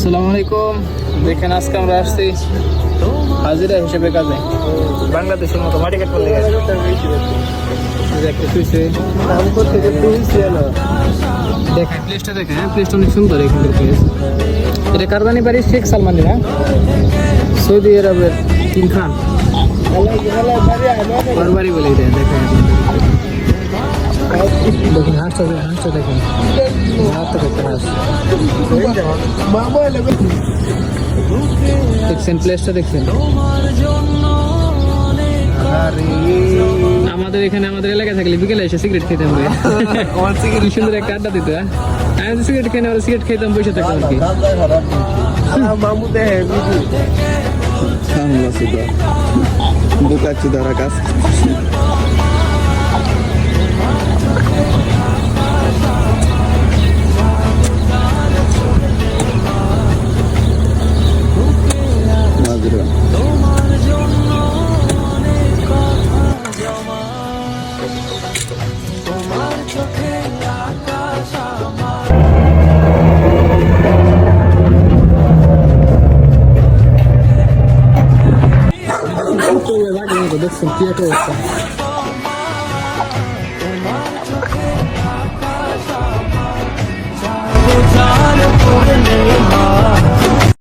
আসসালামু আলাইকুম। দেখেন আজকে আমরা আসছি হাজিরা হিসেবে কাজে, বাংলাদেশের মতো মাটি কাটতে লেগে একটা শুয়েছে। দেখেন প্লেসটা দেখেন, হ্যাঁ প্লেসটা অনেক সুন্দর। এখানকার প্লেস এটা কারদানি বাড়ি শেখ সালমান, না সৌদি আরবের কিং খান ওর বাড়ি বলে এটা। দেখেন দেখেন হাঁসটা দেখেন, হাঁসটা দেখেন, হাঁস দেখছেন, প্লেসটা দেখছেন। আমাদের এখানে আমাদের এলাকায় থাকলে বিকেলে এসে সিগারেট খেতাম, কি সুন্দর একটা আড্ডা দিত। আমি সিগারেট খেয়ে নেওয়ার সিগারেট খেতাম, বসে থাকতাম আর কি। বুকাচ্ছি ধরা কাজ দেখছেন কি একটা অবস্থা।